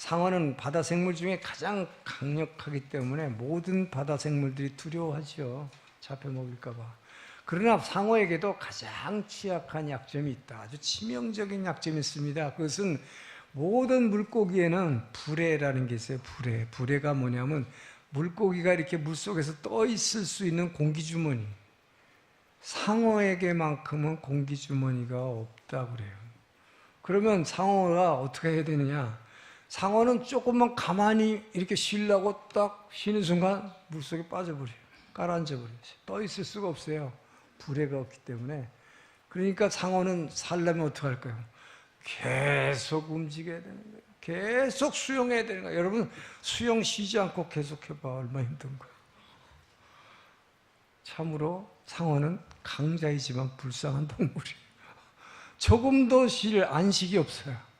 상어는 바다 생물 중에 가장 강력하기 때문에 모든 바다 생물들이 두려워하죠. 잡혀 먹을까 봐. 그러나 상어에게도 가장 취약한 약점이 있다. 아주 치명적인 약점이 있습니다. 그것은 모든 물고기에는 불해라는 게 있어요. 불해. 불해가 뭐냐면 물고기가 이렇게 물속에서 떠 있을 수 있는 공기주머니. 상어에게만큼은 공기주머니가 없다고 그래요. 그러면 상어가 어떻게 해야 되느냐? 상어는 조금만 가만히 이렇게 쉬려고 딱 쉬는 순간 물속에 빠져버려요. 가라앉아버려요. 떠 있을 수가 없어요. 불해가 없기 때문에. 그러니까 상어는 살려면 어떻게 할까요? 계속 움직여야 되는 거예요. 계속 수영해야 되는 거예요. 여러분, 수영 쉬지 않고 계속 해봐. 얼마나 힘든 거예요. 참으로 상어는 강자이지만 불쌍한 동물이에요. 조금도 안식이 없어요.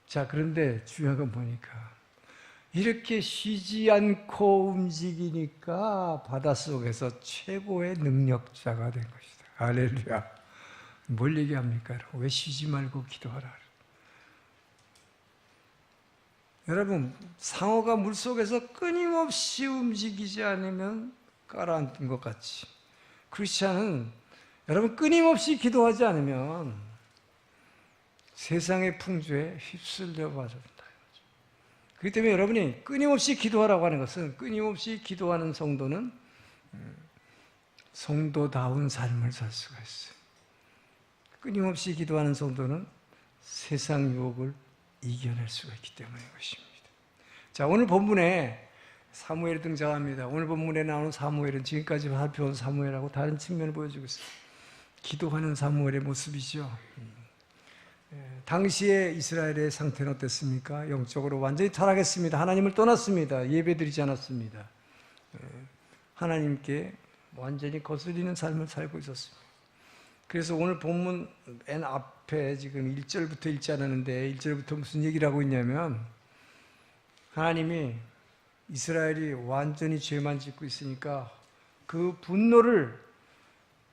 자, 그런데 중요한 건 뭐니까? 이렇게 쉬지 않고 움직이니까 바닷속에서 최고의 능력자가 된 것이다. 할렐루야. 뭘 얘기합니까? 왜 쉬지 말고 기도하라? 여러분, 상어가 물속에서 끊임없이 움직이지 않으면 가라앉은 것 같이, 크리스찬은 여러분 끊임없이 기도하지 않으면 세상의 풍조에 휩쓸려 버립니다. 그렇기 때문에 여러분이 끊임없이 기도하라고 하는 것은, 끊임없이 기도하는 성도는 성도다운 삶을 살 수가 있어요. 끊임없이 기도하는 성도는 세상 유혹을 이겨낼 수가 있기 때문인 것입니다. 자, 오늘 본문에 사무엘이 등장합니다. 오늘 본문에 나오는 사무엘은 지금까지 살펴온 사무엘하고 다른 측면을 보여주고 있습니다. 기도하는 사무엘의 모습이죠. 당시에 이스라엘의 상태는 어땠습니까? 영적으로 완전히 타락했습니다. 하나님을 떠났습니다. 예배드리지 않았습니다. 하나님께 완전히 거스리는 삶을 살고 있었습니다. 그래서 오늘 본문 맨 앞에 지금 1절부터 읽지 않았는데 1절부터 무슨 얘기를 하고 있냐면, 하나님이 이스라엘이 완전히 죄만 짓고 있으니까 그 분노를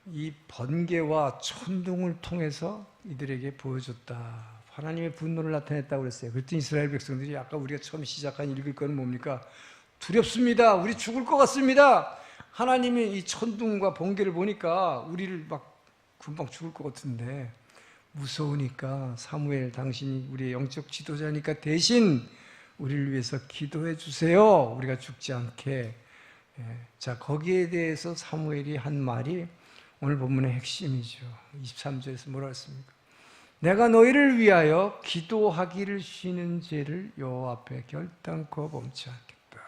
이 번개와 천둥을 통해서 이들에게 보여줬다. 하나님의 분노를 나타냈다고 그랬어요. 그랬더니 이스라엘 백성들이 아까 우리가 처음 시작한 읽을 거는 뭡니까? 두렵습니다. 우리 죽을 것 같습니다. 하나님이 이 천둥과 번개를 보니까 우리를 막 금방 죽을 것 같은데, 무서우니까 사무엘, 당신이 우리의 영적 지도자니까 대신 우리를 위해서 기도해 주세요. 우리가 죽지 않게. 자, 거기에 대해서 사무엘이 한 말이 오늘 본문의 핵심이죠. 23절에서 뭐라 했습니까? 내가 너희를 위하여 기도하기를 쉬는 죄를 여호와 앞에 결단코 범치 않겠다.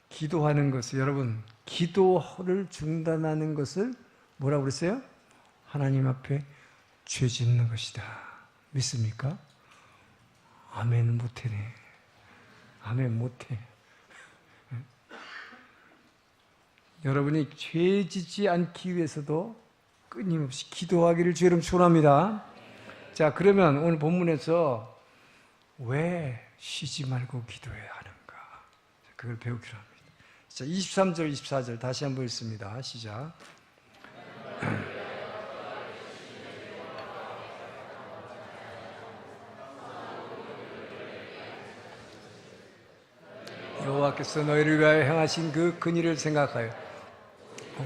기도하는 것을, 여러분, 기도를 중단하는 것을 뭐라고 그랬어요? 하나님 앞에 죄 짓는 것이다. 믿습니까? 아멘 못해네. 아멘 못해. 여러분이 죄 짓지 않기 위해서도 끊임없이 기도하기를 주여름 축원합니다. 자, 그러면 오늘 본문에서 왜 쉬지 말고 기도해야 하는가? 그걸 배우기로 합니다. 자, 23절, 24절 다시 한번 읽습니다. 시작. 여호와께서 너희를 위하여 행하신 그 큰일을 생각하여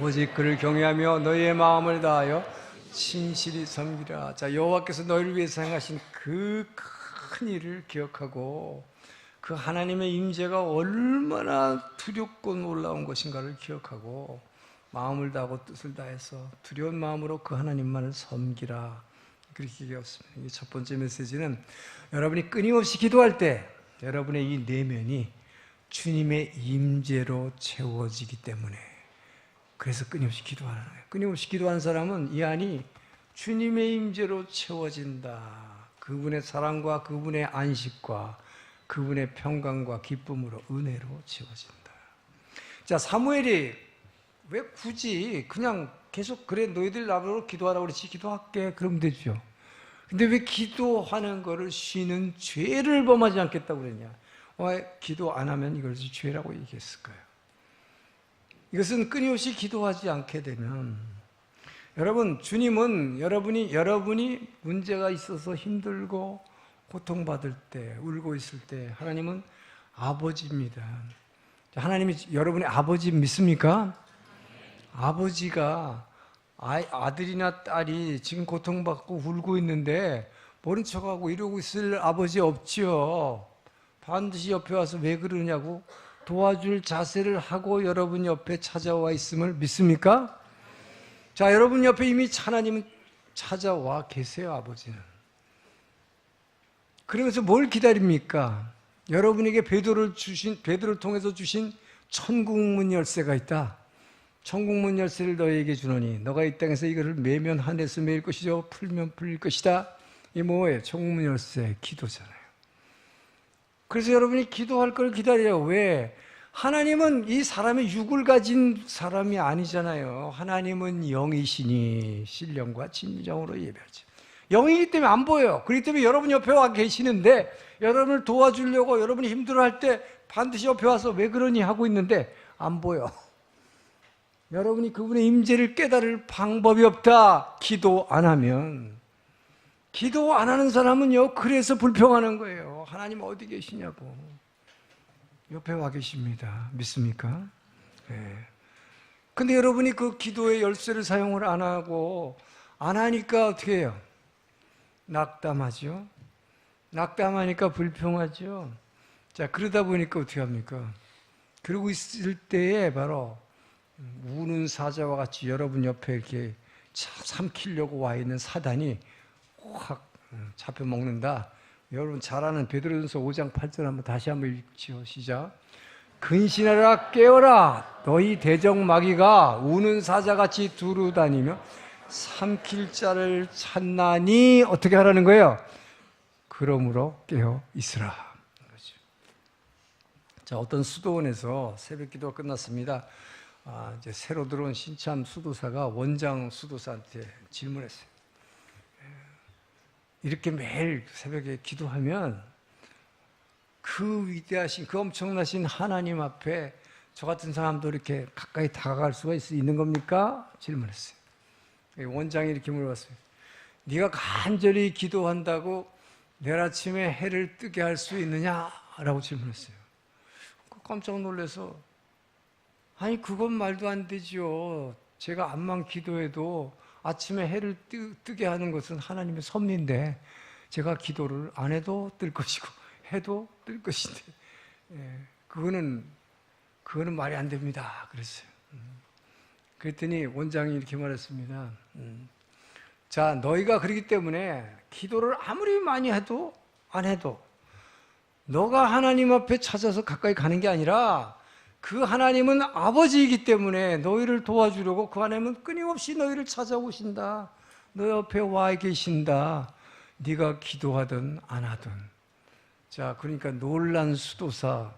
오직 그를 경외하며 너희의 마음을 다하여 신실히 섬기라. 자, 여호와께서 너희를 위해서 행하신 그 큰일을 기억하고 그 하나님의 임재가 얼마나 두렵고 놀라운 것인가를 기억하고 마음을 다하고 뜻을 다해서 두려운 마음으로 그 하나님만을 섬기라. 그렇게 얘기했습니다. 이 첫 번째 메시지는, 여러분이 끊임없이 기도할 때 여러분의 이 내면이 주님의 임재로 채워지기 때문에, 그래서 끊임없이 기도하는 거예요. 끊임없이 기도하는 사람은 이 안이 주님의 임재로 채워진다. 그분의 사랑과 그분의 안식과 그분의 평강과 기쁨으로, 은혜로 채워진다. 자, 사무엘이 왜 굳이 그냥 계속 그래 너희들 나보고 기도하라고 그랬지, 기도할게 그러면 되죠. 근데 왜 기도하는 거를 쉬는 죄를 범하지 않겠다고 그랬냐? 왜 기도 안 하면 이걸 죄라고 얘기했을까요? 이것은 끊임없이 기도하지 않게 되면, 여러분, 주님은 여러분이 문제가 있어서 힘들고 고통받을 때, 울고 있을 때 하나님은 아버지입니다. 하나님이 여러분의 아버지 믿습니까? 아버지가 아들이나 딸이 지금 고통받고 울고 있는데 모른 척하고 이러고 있을 아버지 없지요. 반드시 옆에 와서 왜 그러냐고 도와줄 자세를 하고 여러분 옆에 찾아와 있음을 믿습니까? 자, 여러분 옆에 이미 하나님은 찾아와 계세요, 아버지는. 그러면서 뭘 기다립니까? 여러분에게 베드로를 통해서 주신 천국문 열쇠가 있다. 천국문 열쇠를 너희에게 주노니 너가 이 땅에서 이것을 매면 한에서 매일 것이죠, 풀면 풀릴 것이다. 이게 뭐예요? 천국문 열쇠, 기도잖아요. 그래서 여러분이 기도할 걸 기다려요. 왜? 하나님은 이 사람의 육을 가진 사람이 아니잖아요. 하나님은 영이시니 신령과 진정으로 예배하지. 영이기 때문에 안 보여요. 그렇기 때문에 여러분 옆에 와 계시는데 여러분을 도와주려고 여러분이 힘들어할 때 반드시 옆에 와서 왜 그러니 하고 있는데 안 보여. 여러분이 그분의 임재를 깨달을 방법이 없다. 기도 안 하면. 기도 안 하는 사람은요, 그래서 불평하는 거예요. 하나님 어디 계시냐고. 옆에 와 계십니다. 믿습니까? 네. 근데 여러분이 그 기도의 열쇠를 사용을 안 하고, 안 하니까 어떻게 해요? 낙담하죠. 낙담하니까 불평하죠. 자, 그러다 보니까 어떻게 합니까? 그러고 있을 때에 바로 우는 사자와 같이 여러분 옆에 이렇게 삼키려고 와 있는 사단이 확 잡혀 먹는다. 여러분 잘 아는 베드로전서 5장 8절 한번 다시 한번 읽지요. 시작. 근신하라 깨어라 너희 대적마귀가 우는 사자같이 두루다니며 삼킬 자를 찾나니 어떻게 하라는 거예요? 그러므로 깨어 있으라. 자, 어떤 수도원에서 새벽 기도가 끝났습니다. 이제 새로 들어온 신참 수도사가 원장 수도사한테 질문했어요. 이렇게 매일 새벽에 기도하면 그 위대하신, 그 엄청나신 하나님 앞에 저 같은 사람도 이렇게 가까이 다가갈 수가 있는 겁니까? 질문했어요. 원장이 이렇게 물어봤어요. 네가 간절히 기도한다고 내일 아침에 해를 뜨게 할 수 있느냐? 라고 질문했어요. 깜짝 놀라서 아니 그건 말도 안 되지요. 제가 암만 기도해도 아침에 해를 뜨게 하는 것은 하나님의 섭리인데 제가 기도를 안 해도 뜰 것이고 해도 뜰 것인데 그거는 말이 안 됩니다. 그랬어요. 그랬더니 원장이 이렇게 말했습니다. 자, 너희가 그렇기 때문에 기도를 아무리 많이 해도 안 해도 너가 하나님 앞에 찾아서 가까이 가는 게 아니라 그 하나님은 아버지이기 때문에 너희를 도와주려고 그 하나님은 끊임없이 너희를 찾아오신다. 너 옆에 와 계신다. 네가 기도하든 안 하든. 자, 그러니까 놀란 수도사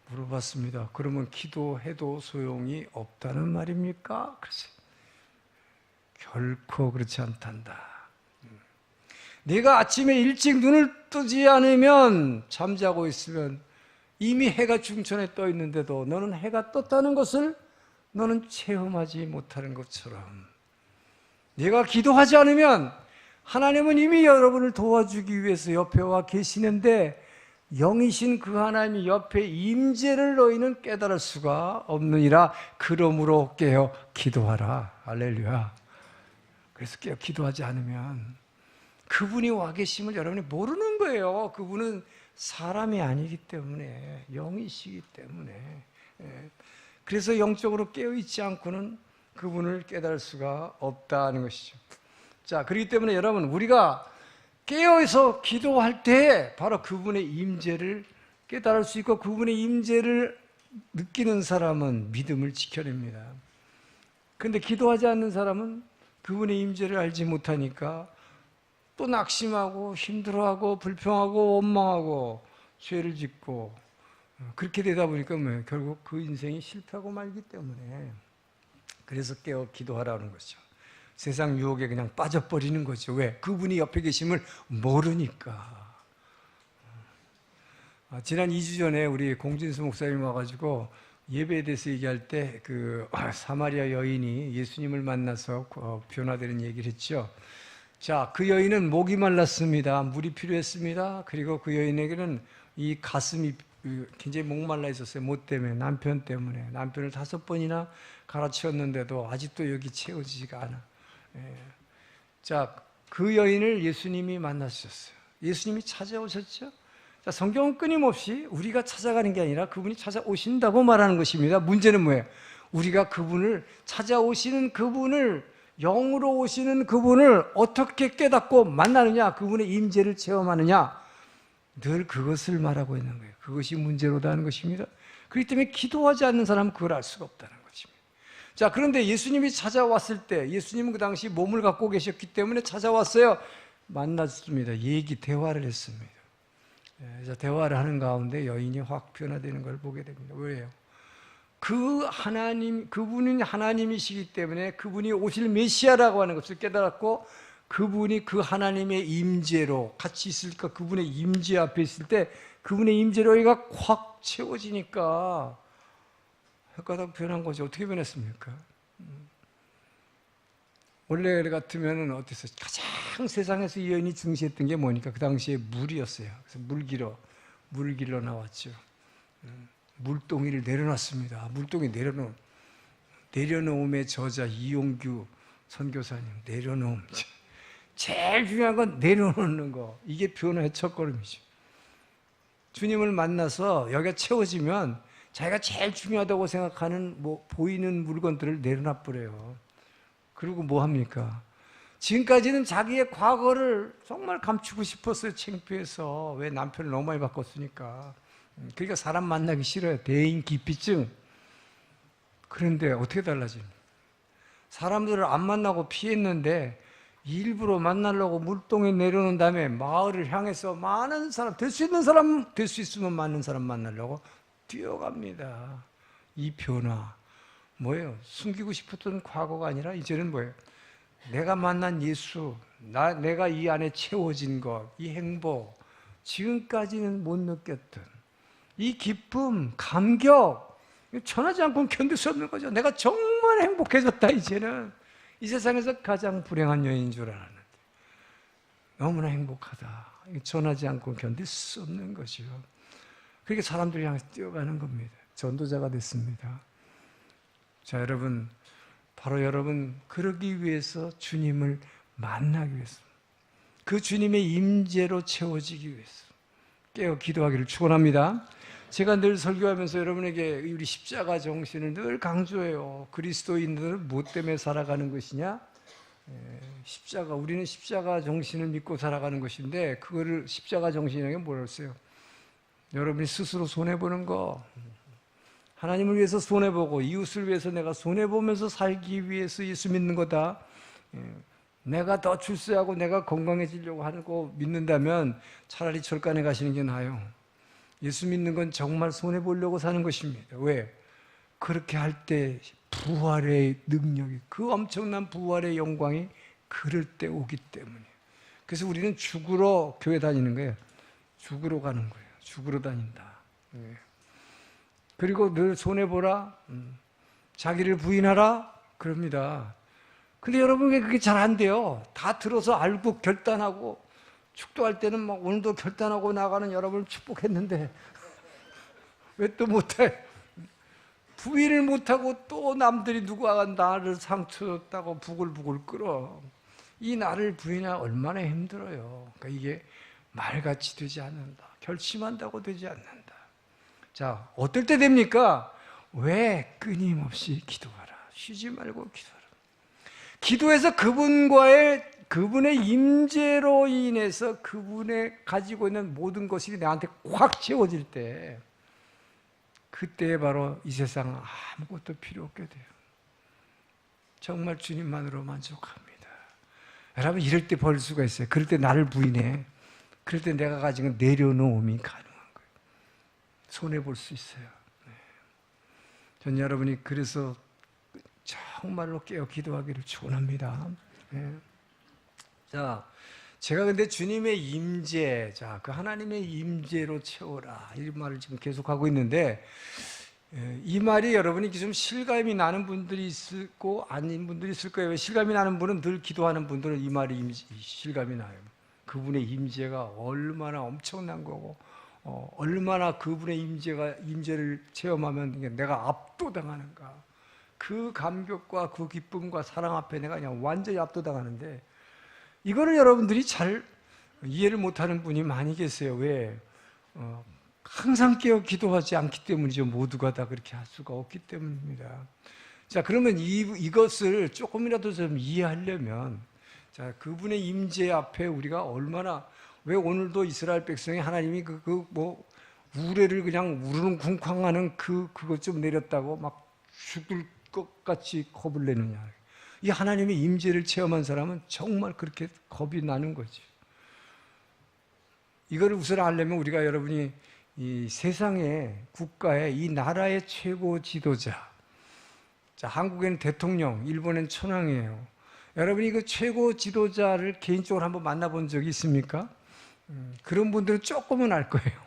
물어봤습니다. 그러면 기도해도 소용이 없다는 말입니까? 그래서 결코 그렇지 않단다. 네가 아침에 일찍 눈을 뜨지 않으면 잠자고 있으면 이미 해가 중천에 떠 있는데도 너는 해가 떴다는 것을 너는 체험하지 못하는 것처럼 네가 기도하지 않으면 하나님은 이미 여러분을 도와주기 위해서 옆에 와 계시는데 영이신 그 하나님이 옆에 임재를 너희는 깨달을 수가 없느니라. 그러므로 깨어 기도하라. 할렐루야. 그래서 깨어 기도하지 않으면 그분이 와 계심을 여러분이 모르는 거예요. 그분은 사람이 아니기 때문에, 영이시기 때문에. 그래서 영적으로 깨어있지 않고는 그분을 깨달을 수가 없다는 것이죠. 자, 그렇기 때문에 여러분, 우리가 깨어서 기도할 때 바로 그분의 임재를 깨달을 수 있고 그분의 임재를 느끼는 사람은 믿음을 지켜냅니다. 그런데 기도하지 않는 사람은 그분의 임재를 알지 못하니까 또 낙심하고 힘들어하고 불평하고 원망하고 죄를 짓고 그렇게 되다 보니까 결국 그 인생이 실패하고 말기 때문에 그래서 깨어 기도하라는 거죠. 세상 유혹에 그냥 빠져버리는 거죠. 왜? 그분이 옆에 계심을 모르니까. 지난 2주 전에 우리 공진수 목사님 와가지고 예배에 대해서 얘기할 때 그 사마리아 여인이 예수님을 만나서 변화되는 얘기를 했죠. 자, 그 여인은 목이 말랐습니다. 물이 필요했습니다. 그리고 그 여인에게는 이 가슴이 굉장히 목말라 있었어요. 뭐 때문에? 남편 때문에. 남편을 5번이나 갈아치웠는데도 아직도 여기 채워지지가 않아. 예. 자, 그 여인을 예수님이 만나셨어요. 예수님이 찾아오셨죠. 자, 성경은 끊임없이 우리가 찾아가는 게 아니라 그분이 찾아오신다고 말하는 것입니다. 문제는 뭐예요? 우리가 그분을 찾아오시는 그분을, 영으로 오시는 그분을 어떻게 깨닫고 만나느냐, 그분의 임재를 체험하느냐, 늘 그것을 말하고 있는 거예요. 그것이 문제로다 하는 것입니다. 그렇기 때문에 기도하지 않는 사람은 그걸 알 수가 없다는 것입니다. 자, 그런데 예수님이 찾아왔을 때, 예수님은 그 당시 몸을 갖고 계셨기 때문에 찾아왔어요. 만났습니다. 대화를 했습니다. 자, 대화를 하는 가운데 여인이 확 변화되는 걸 보게 됩니다. 왜요? 그분은 하나님이시기 때문에 그분이 오실 메시아라고 하는 것을 깨달았고, 그분이 그 하나님의 임재로 같이 있을까, 그분의 임재 앞에 있을 때 그분의 임재로 얘가 확 채워지니까 혓바닥 변한 거죠. 어떻게 변했습니까? 원래 같으면 어땠어요? 가장 세상에서 이 여인이 중시했던 게 뭐니까 그 당시에 물이었어요. 그래서 물 길러 나왔죠. 물동이를 내려놨습니다. 물동이 내려놓음의 저자 이용규 선교사님, 내려놓음. 제일 중요한 건 내려놓는 거. 이게 변화의 첫걸음이죠. 주님을 만나서 여기가 채워지면 자기가 제일 중요하다고 생각하는 보이는 물건들을 내려놔 버려요. 그리고 뭐 합니까? 지금까지는 자기의 과거를 정말 감추고 싶었어요. 창피해서. 왜 남편을 너무 많이 바꿨으니까. 그러니까 사람 만나기 싫어요. 대인 기피증. 그런데 어떻게 달라집니까? 사람들을 안 만나고 피했는데 일부러 만나려고 물동에 내려놓은 다음에 마을을 향해서 많은 사람, 될 수 있는 사람, 될 수 있으면 많은 사람 만나려고 뛰어갑니다. 이 변화 뭐예요? 숨기고 싶었던 과거가 아니라 이제는 뭐예요? 내가 만난 예수, 내가 이 안에 채워진 것, 이 행복, 지금까지는 못 느꼈던 이 기쁨, 감격, 전하지 않고는 견딜 수 없는 거죠. 내가 정말 행복해졌다. 이제는 이 세상에서 가장 불행한 여인인 줄 알았는데 너무나 행복하다. 전하지 않고 견딜 수 없는 거죠. 그렇게 사람들이 향해서 뛰어가는 겁니다. 전도자가 됐습니다. 자, 여러분, 바로 여러분 그러기 위해서 주님을 만나기 위해서, 그 주님의 임재로 채워지기 위해서 깨어 기도하기를 축원합니다. 제가 늘 설교하면서 여러분에게 우리 십자가 정신을 늘 강조해요. 그리스도인들은 무엇 때문에 살아가는 것이냐? 우리는 십자가 정신을 믿고 살아가는 것인데, 그거를 십자가 정신이라는 게 뭐라고 했어요? 여러분이 스스로 손해보는 거, 하나님을 위해서 손해보고 이웃을 위해서 내가 손해보면서 살기 위해서 예수 믿는 거다. 내가 더 출세하고 내가 건강해지려고 하는 거 믿는다면 차라리 절간에 가시는 게 나아요. 예수 믿는 건 정말 손해보려고 사는 것입니다. 왜? 그렇게 할 때 부활의 능력이, 그 엄청난 부활의 영광이 그럴 때 오기 때문에. 그래서 우리는 죽으러 교회 다니는 거예요. 죽으러 가는 거예요. 죽으러 다닌다. 그리고 늘 손해보라, 자기를 부인하라, 그럽니다. 근데 여러분, 그게 잘 안 돼요. 다 들어서 알고 결단하고, 축도할 때는 막 오늘도 결단하고 나가는 여러분을 축복했는데 왜 또 못해? 부인을 못하고 또 남들이 누가 나를 상처줬다고 부글부글 끓어. 이 나를 부인하기 얼마나 힘들어요. 그러니까 이게 말같이 되지 않는다. 결심한다고 되지 않는다. 자, 어떨 때 됩니까? 왜? 끊임없이 기도하라. 쉬지 말고 기도하라. 기도해서 그분의 임재로 인해서 그분의 가지고 있는 모든 것이 나한테 확 채워질 때, 그때 바로 이 세상 아무것도 필요 없게 돼요. 정말 주님만으로 만족합니다. 여러분, 이럴 때 벌 수가 있어요. 그럴 때 나를 부인해. 그럴 때 내가 가지고 내려놓음이 가능한 거예요. 손해볼 수 있어요. 전 여러분이 그래서 정말로 깨어 기도하기를 축원합니다. 자, 제가 근데 주님의 임재, 자, 그 하나님의 임재로 채워라, 이 말을 지금 계속하고 있는데, 이 말이 여러분이 좀 실감이 나는 분들이 있고 아닌 분들이 있을 거예요. 실감이 나는 분은 늘 기도하는 분들은 이 말이 실감이 나요. 그분의 임재가 얼마나 엄청난 거고, 얼마나 그분의 임재를 체험하면 내가 압도당하는가. 그 감격과 그 기쁨과 사랑 앞에 내가 그냥 완전히 압도당하는데, 이거를 여러분들이 잘 이해를 못하는 분이 많이 계세요. 왜? 항상 깨어 기도하지 않기 때문이죠. 모두가 다 그렇게 할 수가 없기 때문입니다. 자, 그러면 이것을 조금이라도 좀 이해하려면, 자, 그분의 임재 앞에 우리가 얼마나, 왜 오늘도 이스라엘 백성이 하나님이 우레를 그냥 우르릉 쿵쾅하는 그것 좀 내렸다고 막 죽을 것 같이 겁을 내느냐. 이 하나님의 임재를 체험한 사람은 정말 그렇게 겁이 나는 거지. 이거를 우선 알려면 우리가 여러분이 이 세상의 국가의 이 나라의 최고 지도자, 자, 한국에는 대통령, 일본엔 천황이에요. 여러분이 그 최고 지도자를 개인적으로 한번 만나본 적이 있습니까? 그런 분들은 조금은 알 거예요.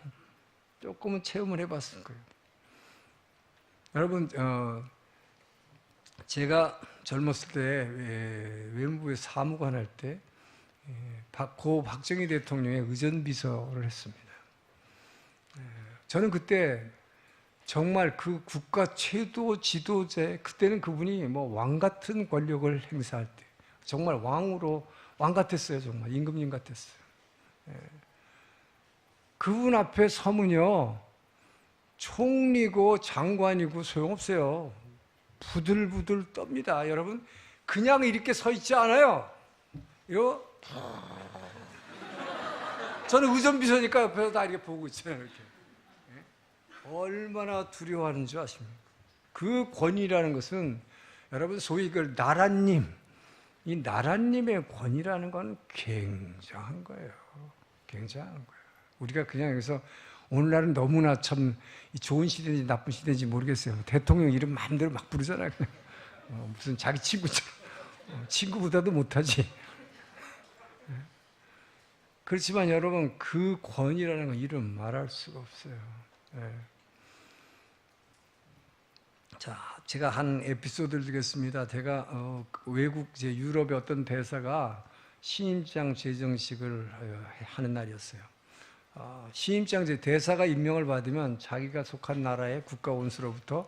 조금은 체험을 해봤을 거예요. 여러분, 제가 젊었을 때 외무부에 사무관 할 때 고 박정희 대통령의 의전비서를 했습니다. 저는 그때 정말 그 국가 최고 지도자, 그때는 그분이 뭐 왕 같은 권력을 행사할 때 정말 왕 같았어요. 정말 임금님 같았어요. 그분 앞에 서면요, 총리고 장관이고 소용없어요. 부들부들 떱니다. 여러분, 그냥 이렇게 서 있지 않아요. 이거 저는 의전비서니까 옆에서 다 이렇게 보고 있어요. 이렇게. 얼마나 두려워하는 줄 아십니까? 그 권위라는 것은 여러분 소위 이걸 나라님, 이 나라님의 권위라는 건 굉장한 거예요. 굉장한 거예요. 우리가 그냥 여기서 오늘날은 너무나 참 좋은 시대인지 나쁜 시대인지 모르겠어요. 대통령 이름 마음대로 막 부르잖아요. 무슨 자기 친구처럼. 친구보다도 못하지. 그렇지만 여러분, 그 권위라는 건 이름 말할 수가 없어요. 자, 제가 한 에피소드를 드리겠습니다. 제가 외국 유럽의 어떤 대사가 신임장 제정식을 하는 날이었어요. 신임장 대사가 임명을 받으면 자기가 속한 나라의 국가원수로부터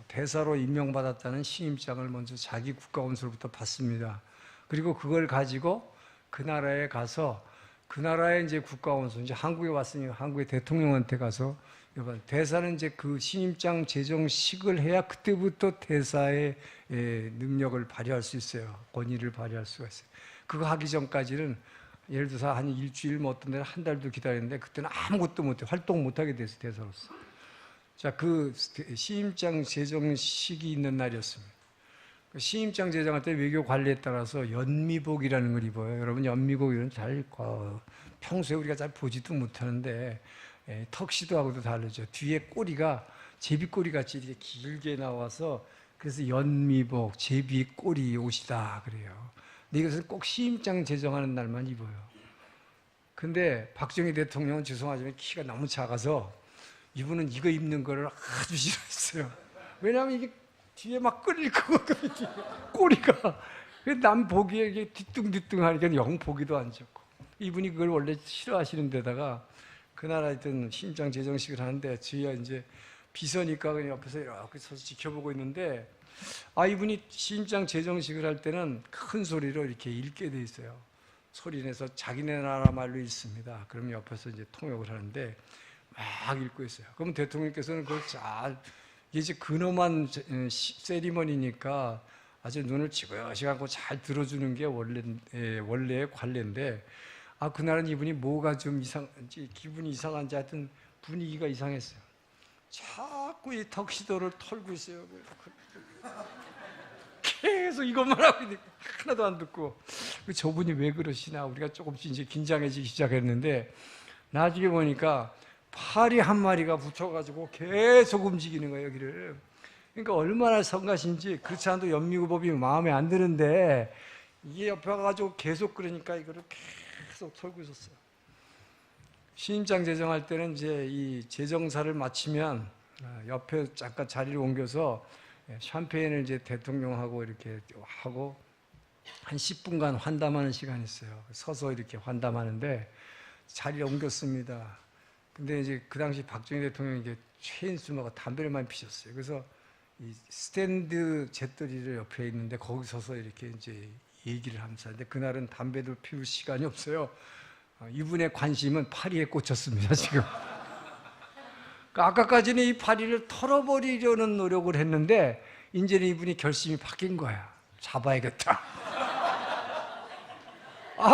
대사로 임명받았다는 신임장을 먼저 자기 국가원수로부터 받습니다. 그리고 그걸 가지고 그 나라에 가서 그 나라의 이제 국가원수, 이제 한국에 왔으니까 한국의 대통령한테 가서 대사는 이제 그 신임장 제정식을 해야 그때부터 대사의 능력을 발휘할 수 있어요. 권위를 발휘할 수가 있어요. 그거 하기 전까지는 예를 들어서 한 일주일, 뭐 어떤 데는 한 달도 기다렸는데 그때는 아무것도 못해, 활동 못하게 됐어요, 대사로서. 자, 그 신임장 제정식이 있는 날이었습니다. 신임장 제정할 때 외교 관리에 따라서 연미복이라는 걸 입어요. 여러분, 연미복은 평소에 우리가 잘 보지도 못하는데 턱시도하고도 다르죠. 뒤에 꼬리가 제비꼬리 같이 이렇게 길게 나와서 그래서 연미복, 제비꼬리 옷이다 그래요. 근데 이것은 꼭 신임장 제정하는 날만 입어요. 근데 박정희 대통령은 죄송하지만 키가 너무 작아서 이분은 이거 입는 거를 아주 싫어했어요. 왜냐하면 이게 뒤에 막 끌릴 거거든요. 꼬리가. 남 보기에 이게 뒤뚱뒤뚱하니까 영 보기도 안 좋고. 이분이 그걸 원래 싫어하시는 데다가 그 나라에 있던 신임장 제정식을 하는데 저희가 이제 비서니까 그냥 옆에서 이렇게 서서 지켜보고 있는데 이분이 신임장 제정식을 할 때는 큰 소리로 이렇게 읽게 돼 있어요. 소리 내서 자기네 나라 말로 읽습니다. 그럼 옆에서 이제 통역을 하는데 막 읽고 있어요. 그럼 대통령께서는 그걸 잘, 이게 근엄한 세리머니니까 아주 눈을 지그시 감고 잘 들어주는 게 원래의 관례인데, 그날은 이분이 뭐가 좀 기분이 이상한지 하여튼 분위기가 이상했어요. 자꾸 이 턱시도를 털고 있어요. 계속 이것만 하고 있는데 하나도 안 듣고, 저분이 왜 그러시나 우리가 조금씩 이제 긴장해지기 시작했는데 나중에 보니까 파리 한 마리가 붙어가지고 계속 움직이는 거예요, 여기를. 그러니까 얼마나 성가신지. 그렇지 않아도 연미구법이 마음에 안 드는데 이게 옆에 가가지고 계속 그러니까 이거를 계속 털고 있었어요. 신임장 제정할 때는 이제 이 제정사를 마치면 옆에 잠깐 자리를 옮겨서 샴페인을 이제 대통령하고 이렇게 하고 한 10분간 환담하는 시간이 있어요. 서서 이렇게 환담하는데 자리를 옮겼습니다. 근데 이제 그 당시 박정희 대통령이 이게 최인수마가 담배를 많이 피셨어요. 그래서 이 스탠드 재떨이를 옆에 있는데 거기 서서 이렇게 이제 얘기를 하면서 하는데 그날은 담배도 피울 시간이 없어요. 이분의 관심은 파리에 꽂혔습니다, 지금. 아까까지는 이 파리를 털어버리려는 노력을 했는데 이제는 이분이 결심이 바뀐 거야. 잡아야겠다.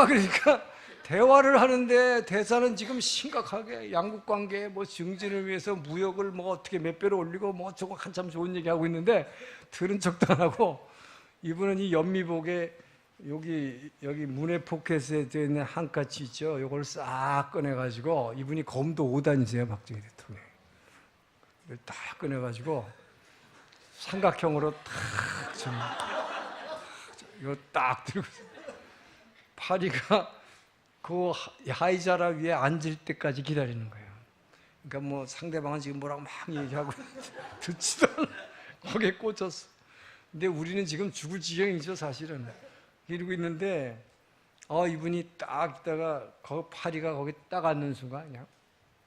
그러니까 대화를 하는데 대사는 지금 심각하게 양국 관계 뭐 증진을 위해서 무역을 뭐 어떻게 몇 배로 올리고 뭐 저거 한참 좋은 얘기하고 있는데 들은 척도 안 하고 이분은 이 연미복에 여기 문의 포켓에 되어 있는 한까치 있죠. 이걸 싹 꺼내가지고 이분이 검도 5단이세요, 박정희 대통령. 딱 꺼내가지고 삼각형으로 탁 이거 딱 들고 파리가 그 하이자라 위에 앉을 때까지 기다리는 거예요. 그러니까 뭐 상대방은 지금 뭐라고 막 얘기하고 듣지도 않아. 거기에 꽂혔어. 근데 우리는 지금 죽을 지경이죠, 사실은. 이러고 있는데 이분이 딱 있다가 파리가 거기 딱 앉는 순간 그냥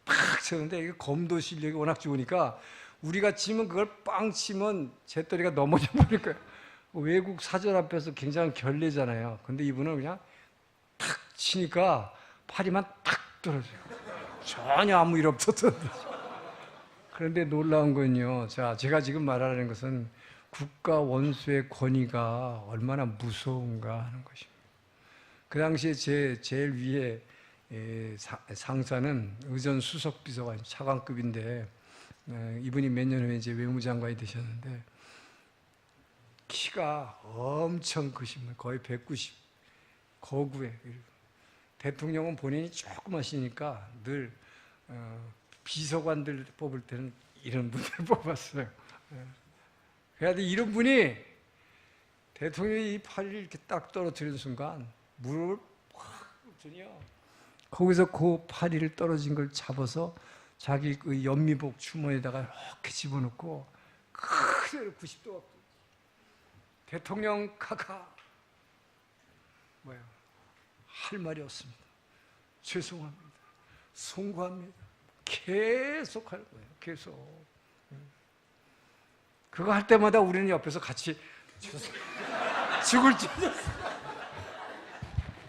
팍 쳤는데 이게 검도 실력이 워낙 좋으니까 우리가 치면 그걸 빵 치면 재떨이가 넘어져 버릴 거예요. 외국 사절 앞에서 굉장히 결례잖아요. 근데 이분은 그냥 탁 치니까 파리만 탁 떨어져요. 전혀 아무 일 없었던데. 그런데 놀라운 건요. 자, 제가 지금 말하는 것은 국가 원수의 권위가 얼마나 무서운가 하는 것입니다. 그 당시에 제일 위에 상사는 의전 수석 비서관 차관급인데 이분이 몇 년 후에 이제 외무장관이 되셨는데 키가 엄청 크십니다. 거의 190 거구에 대통령은 본인이 조그마시니까 늘 비서관들 뽑을 때는 이런 분들 뽑았어요. 그래야 이런 분이 대통령이 이 팔을 이렇게 딱 떨어뜨리는 순간 무릎을 팍 꿇더니요. 거기서 그 파리를 떨어진 걸 잡아서 자기 그 연미복 주머니에다가 이렇게 집어넣고 그대로 90도 대통령 카카 할 말이 없습니다. 죄송합니다. 송구합니다. 계속 할 거예요. 계속. 그거 할 때마다 우리는 옆에서 같이 죽을 줄 알았어요.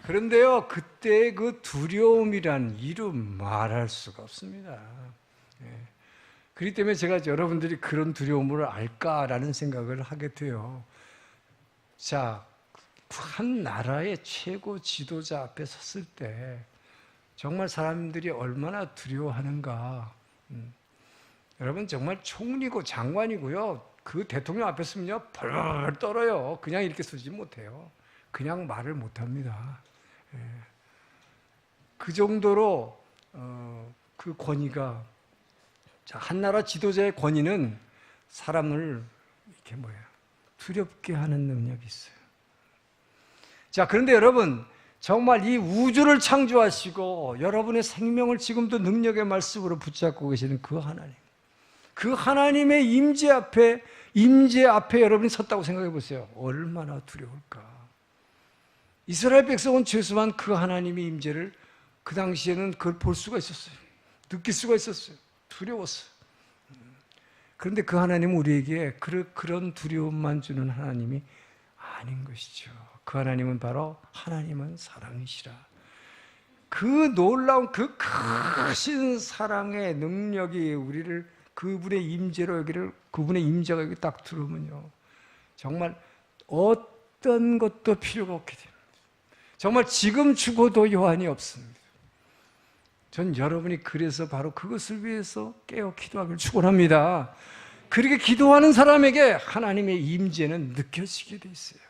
그런데요, 그때 그 두려움이란 이름 말할 수가 없습니다. 그렇기 때문에 제가 여러분들이 그런 두려움을 알까라는 생각을 하게 돼요. 자, 한 나라의 최고 지도자 앞에 섰을 때 정말 사람들이 얼마나 두려워하는가. 여러분 정말 총리고 장관이고요. 그 대통령 앞에 서면요 벌벌 떨어요. 그냥 이렇게 서지 못해요. 그냥 말을 못합니다. 그 정도로 그 권위가 한 나라 지도자의 권위는 사람을 이렇게 두렵게 하는 능력이 있어요. 자, 그런데 여러분 정말 이 우주를 창조하시고 여러분의 생명을 지금도 능력의 말씀으로 붙잡고 계시는 그 하나님, 그 하나님의 임재 앞에 여러분이 섰다고 생각해 보세요. 얼마나 두려울까. 이스라엘 백성은 최소한 그 하나님의 임재를 그 당시에는 그걸 볼 수가 있었어요. 느낄 수가 있었어요. 두려웠어요. 그런데 그 하나님은 우리에게 그런 두려움만 주는 하나님이 아닌 것이죠. 그 하나님은 바로 하나님은 사랑이시라. 그 놀라운 그 크신 사랑의 능력이 우리를 그분의 임재로 여기를 그분의 임재가 여기 딱 들어오면요 정말 어떤 것도 필요가 없게 됩니다. 정말 지금 죽어도 여한이 없습니다. 전 여러분이 그래서 바로 그것을 위해서 깨어 기도하기를 축원합니다. 그렇게 기도하는 사람에게 하나님의 임재는 느껴지게 돼 있어요.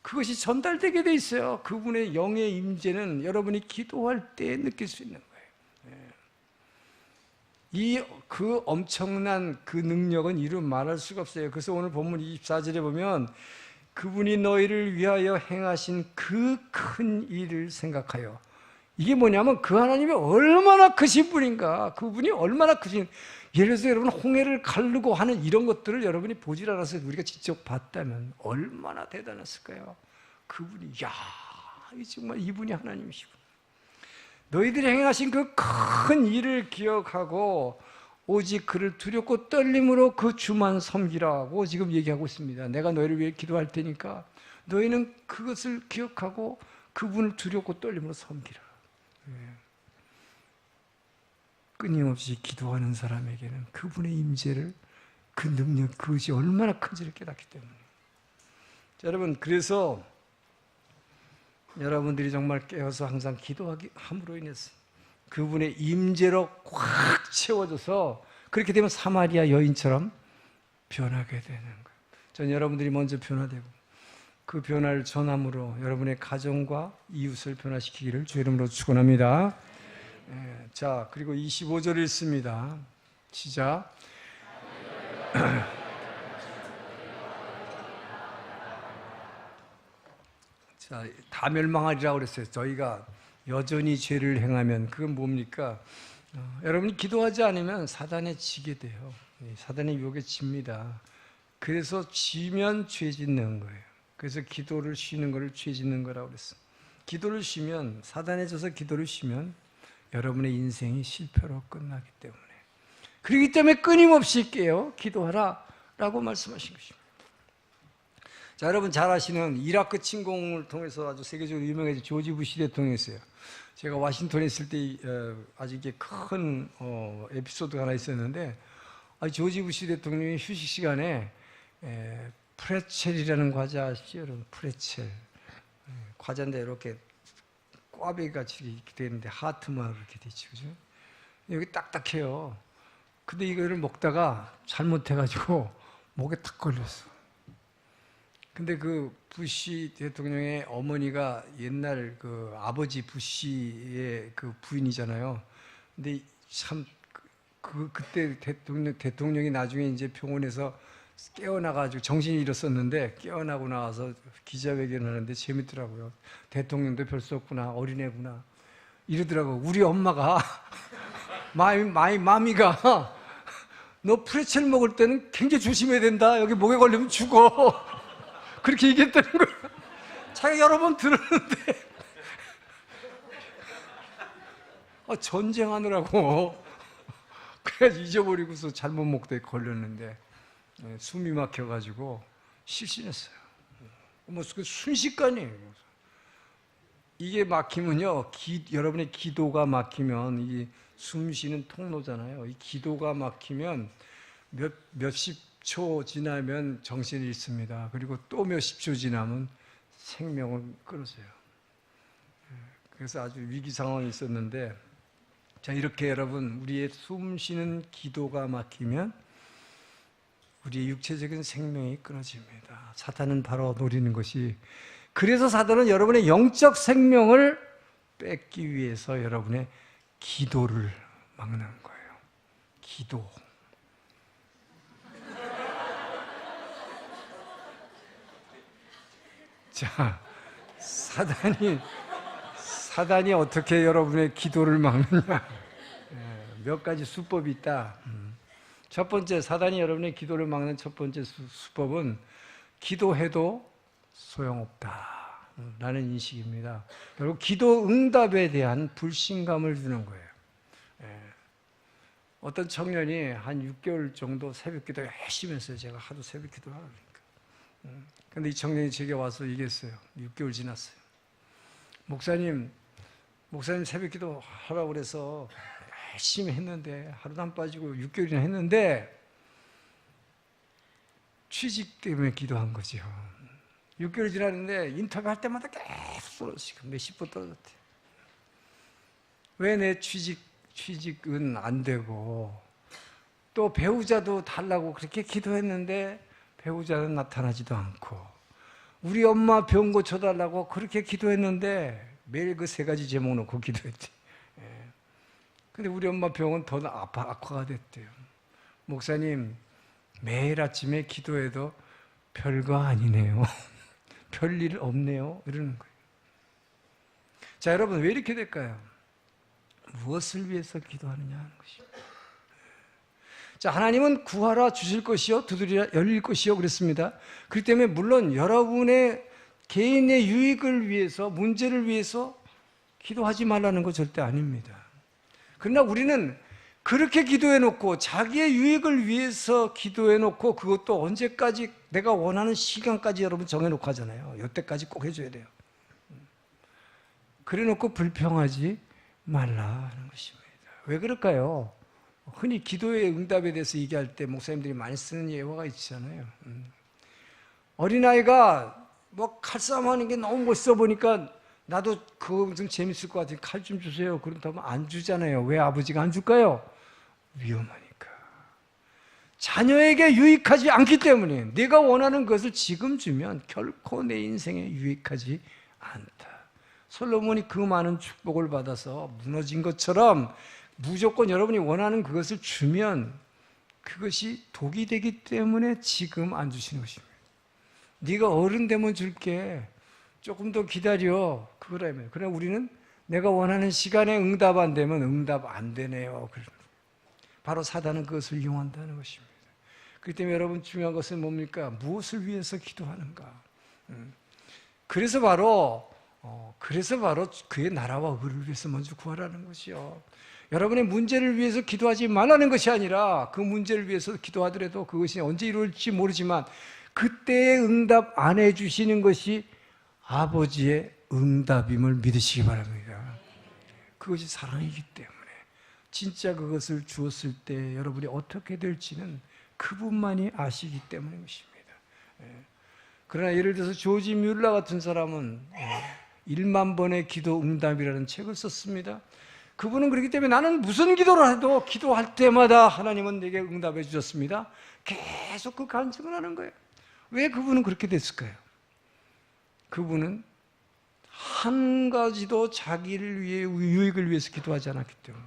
그것이 전달되게 돼 있어요. 그분의 영의 임재는 여러분이 기도할 때 느낄 수 있는 거예요. 그 엄청난 그 능력은 이루 말할 수가 없어요. 그래서 오늘 본문 24절에 보면 그분이 너희를 위하여 행하신 그 큰 일을 생각하여 이게 뭐냐면 그 하나님이 얼마나 크신 분인가, 그분이 얼마나 크신, 예를 들어서 여러분 홍해를 가르고 하는 이런 것들을 여러분이 보질 않아서 우리가 직접 봤다면 얼마나 대단했을까요? 그분이, 야, 정말 이분이 하나님이시구나. 너희들이 행하신 그 큰 일을 기억하고 오직 그를 두렵고 떨림으로 그 주만 섬기라고 지금 얘기하고 있습니다. 내가 너희를 위해 기도할 테니까 너희는 그것을 기억하고 그분을 두렵고 떨림으로 섬기라. 끊임없이 기도하는 사람에게는 그분의 임재를, 그 능력, 그것이 얼마나 큰지를 깨닫기 때문에. 자, 여러분, 그래서 여러분들이 정말 깨어서 항상 기도하기 함으로 인해서 그분의 임재로 꽉 채워져서 그렇게 되면 사마리아 여인처럼 변하게 되는 거예요. 전 여러분들이 먼저 변화되고 그 변화를 전함으로 여러분의 가정과 이웃을 변화시키기를 주의 이름으로 축원합니다. 자, 그리고 25절 읽습니다. 시작. 자, 다 멸망하리라고 그랬어요. 저희가 여전히 죄를 행하면 그건 뭡니까? 여러분이 기도하지 않으면 사단에 지게 돼요. 사단의 유혹에 집니다. 그래서 지면 죄 짓는 거예요. 그래서 기도를 쉬는 거를 죄 짓는 거라고 그랬어요. 기도를 쉬면, 사단에 져서 기도를 쉬면 여러분의 인생이 실패로 끝나기 때문에, 그렇기 때문에 끊임없이 깨어 기도하라 라고 말씀하신 것입니다. 자, 여러분 잘 아시는 이라크 침공을 통해서 아주 세계적으로 유명해진 조지 부시 대통령이었어요. 제가 와싱턴에 있을 때 아주 이게 큰 에피소드가 하나 있었는데, 조지 부시 대통령이 휴식 시간에 프레첼이라는 과자 아시죠? 여러분, 프레첼. 과자인데 이렇게 꽈배기 같이 이렇게 되는데 하트만 이렇게 되지, 그죠? 여기 딱딱해요. 근데 이거를 먹다가 잘못해가지고 목에 탁 걸렸어. 근데 그 부시 대통령의 어머니가 옛날 그 아버지 부시의 그 부인이잖아요. 근데 참 그때 대통령이 나중에 이제 병원에서 깨어나가지고 정신이 잃었었는데 깨어나고 나와서 기자회견을 하는데 재밌더라고요. 대통령도 별 수 없구나, 어린애구나 이러더라고. 우리 엄마가 마미가 너 프레첼 먹을 때는 굉장히 조심해야 된다. 여기 목에 걸리면 죽어. 그렇게 얘기했다는 거예요. 자기가 여러 번 들었는데 전쟁하느라고 그래서 잊어버리고서 잘못 먹다 걸렸는데 숨이 막혀가지고 실신했어요. 뭐 순식간이에요. 이게 막히면요, 여러분의 기도가 막히면, 이게 숨 쉬는 통로잖아요. 이 기도가 막히면 몇십 초 지나면 정신을 잃습니다. 그리고 또 몇십 초 지나면 생명을 끊어져요. 그래서 아주 위기 상황이 있었는데, 자, 이렇게 여러분, 우리의 숨 쉬는 기도가 막히면 우리의 육체적인 생명이 끊어집니다. 사탄은 바로 노리는 것이, 그래서 사탄은 여러분의 영적 생명을 뺏기 위해서 여러분의 기도를 막는 거예요. 기도. 자, 사단이 어떻게 여러분의 기도를 막느냐? 몇 가지 수법이 있다. 첫 번째, 사단이 여러분의 기도를 막는 첫 번째 수법은 기도해도 소용없다 라는 인식입니다. 결국 기도 응답에 대한 불신감을 주는 거예요. 어떤 청년이 한 6개월 정도 새벽 기도 열심히 했어요. 제가 하도 새벽 기도를 하니까. 근데 이 청년이 제게 와서 얘기했어요. 6개월 지났어요. 목사님 새벽 기도 하라고 그래서 열심히 했는데 하루도 안 빠지고 6개월이나 했는데 취직 때문에 기도한 거죠. 6개월 지났는데 인터뷰할 때마다 계속 떨어지고 몇십 번 떨어졌대. 왜 내 취직은 안 되고, 또 배우자도 달라고 그렇게 기도했는데 배우자는 나타나지도 않고, 우리 엄마 병 고쳐달라고 그렇게 기도했는데 매일 그 세 가지 제목 놓고 기도했대. 근데 우리 엄마 병은 더 악화가 됐대요. 목사님, 매일 아침에 기도해도 별거 아니네요. 별일 없네요. 이러는 거예요. 자, 여러분 왜 이렇게 될까요? 무엇을 위해서 기도하느냐 하는 것입니다. 자, 하나님은 구하라 주실 것이요 두드리라 열릴 것이요 그랬습니다. 그렇기 때문에 물론 여러분의 개인의 유익을 위해서, 문제를 위해서 기도하지 말라는 거 절대 아닙니다. 그러나 우리는 그렇게 기도해놓고 자기의 유익을 위해서 기도해놓고 그것도 언제까지, 내가 원하는 시간까지 여러분 정해놓고 하잖아요. 이때까지 꼭 해줘야 돼요. 그래놓고 불평하지 말라 하는 것입니다. 왜 그럴까요? 흔히 기도의 응답에 대해서 얘기할 때 목사님들이 많이 쓰는 예화가 있잖아요. 어린아이가 뭐 칼싸움하는 게 너무 멋있어 보니까 나도 그거 좀 재밌을 것 같으니 칼 좀 주세요. 그렇다면 안 주잖아요. 왜 아버지가 안 줄까요? 위험하니까. 자녀에게 유익하지 않기 때문에, 내가 원하는 것을 지금 주면 결코 내 인생에 유익하지 않다. 솔로몬이 그 많은 축복을 받아서 무너진 것처럼 무조건 여러분이 원하는 그것을 주면 그것이 독이 되기 때문에 지금 안 주시는 것입니다. 네가 어른 되면 줄게, 조금 더 기다려, 그거라면. 그러나 우리는 내가 원하는 시간에 응답 안 되면 응답 안 되네요. 바로 사단은 그것을 이용한다는 것입니다. 그렇기 때문에 여러분 중요한 것은 뭡니까? 무엇을 위해서 기도하는가? 그래서 바로 그의 나라와 의를 위해서 먼저 구하라는 것이요. 여러분의 문제를 위해서 기도하지 말라는 것이 아니라 그 문제를 위해서 기도하더라도 그것이 언제 이루어질지 모르지만 그때의 응답 안 해주시는 것이 아버지의 응답임을 믿으시기 바랍니다. 그것이 사랑이기 때문에 진짜 그것을 주었을 때 여러분이 어떻게 될지는 그분만이 아시기 때문인 것입니다. 그러나 예를 들어서 조지 뮬러 같은 사람은 1만 번의 기도 응답이라는 책을 썼습니다. 그분은 그렇기 때문에 나는 무슨 기도를 해도 기도할 때마다 하나님은 내게 응답해 주셨습니다. 계속 그 간증을 하는 거예요. 왜 그분은 그렇게 됐을까요? 그분은 한 가지도 자기를 위해, 유익을 위해서 기도하지 않았기 때문에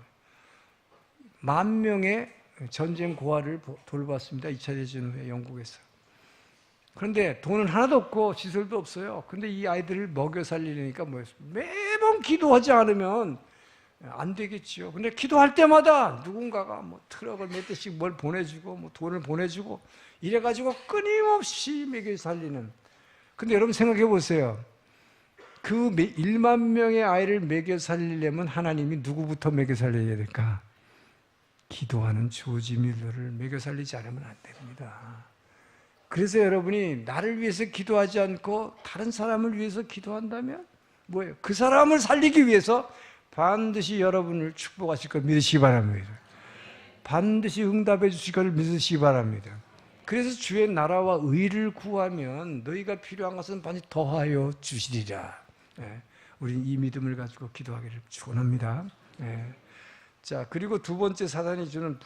10,000명의 전쟁 고아를 돌봤습니다. 2차 대전 후에 영국에서. 그런데 돈은 하나도 없고 시설도 없어요. 그런데 이 아이들을 먹여 살리려니까 뭐였어요? 매번 기도하지 않으면 안 되겠지요. 근데 기도할 때마다 누군가가 뭐 트럭을 몇 대씩 뭘 보내주고 뭐 돈을 보내주고 이래가지고 끊임없이 먹여 살리는. 근데 여러분 생각해 보세요. 그 1만 명의 아이를 먹여 살리려면 하나님이 누구부터 먹여 살려야 될까? 기도하는 조지 뮬러를 먹여 살리지 않으면 안 됩니다. 그래서 여러분이 나를 위해서 기도하지 않고 다른 사람을 위해서 기도한다면 뭐예요? 그 사람을 살리기 위해서 반드시 여러분을 축복하실 걸 믿으시기 바랍니다. 반드시 응답해 주실 걸 믿으시기 바랍니다. 그래서 주의 나라와 의를 구하면 너희가 필요한 것은 반드시 더하여 주시리라. 우리는 이 믿음을 가지고 기도하기를 축원합니다. 자, 그리고 두 번째 사단이 주는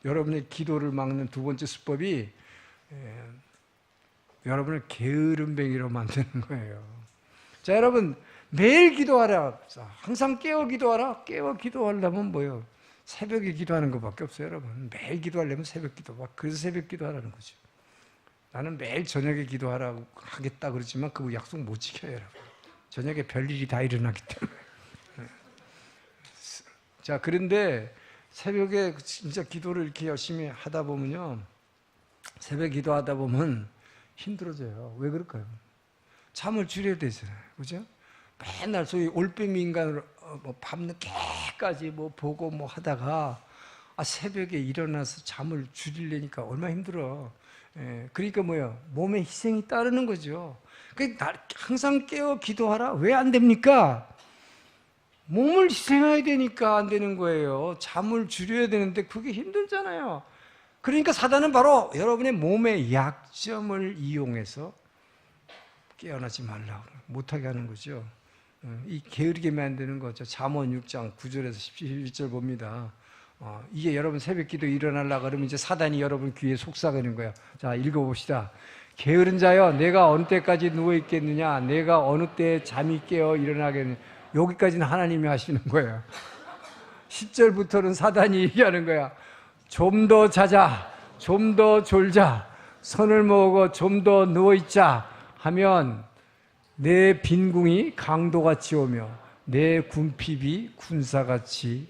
여러분의 기도를 막는 두 번째 수법이 여러분을 게으름뱅이로 만드는 거예요. 자, 여러분 매일 기도하라. 항상 깨어 기도하라. 깨어 기도하려면 뭐예요? 새벽에 기도하는 것밖에 없어요, 여러분. 매일 기도하려면 새벽 기도. 그래서 새벽 기도하라는 거죠. 나는 매일 저녁에 기도하라고 하겠다 그러지만 그 약속 못 지켜요, 여러분. 저녁에 별일이 다 일어나기 때문에. 자, 그런데 새벽에 진짜 기도를 이렇게 열심히 하다 보면요, 새벽 기도하다 보면 힘들어져요. 왜 그럴까요? 잠을 줄여야 되잖아요, 그죠? 맨날 소위 올빼미 인간으로 뭐 밤늦게까지 뭐 보고 뭐 하다가 새벽에 일어나서 잠을 줄이려니까 얼마나 힘들어. 그러니까 뭐예요? 몸에 희생이 따르는 거죠. 항상 깨어 기도하라. 왜 안 됩니까? 몸을 희생해야 되니까 안 되는 거예요. 잠을 줄여야 되는데 그게 힘들잖아요. 그러니까 사단은 바로 여러분의 몸의 약점을 이용해서 깨어나지 말라고 못하게 하는 거죠. 이 게으르게 만드는 거죠. 잠언 6장 9절에서 11절 봅니다. 이게 여러분 새벽 기도 일어나려고 그러면 이제 사단이 여러분 귀에 속삭이는 거예요. 자, 읽어봅시다. 게으른 자여, 내가 어느 때까지 누워있겠느냐? 내가 어느 때에 잠이 깨어 일어나겠느냐? 여기까지는 하나님이 하시는 거예요. 10절부터는 사단이 얘기하는 거야. 좀 더 자자, 좀 더 졸자, 손을 모으고 좀 더 누워있자 하면 내 빈궁이 강도같이 오며 내 군핍이 군사같이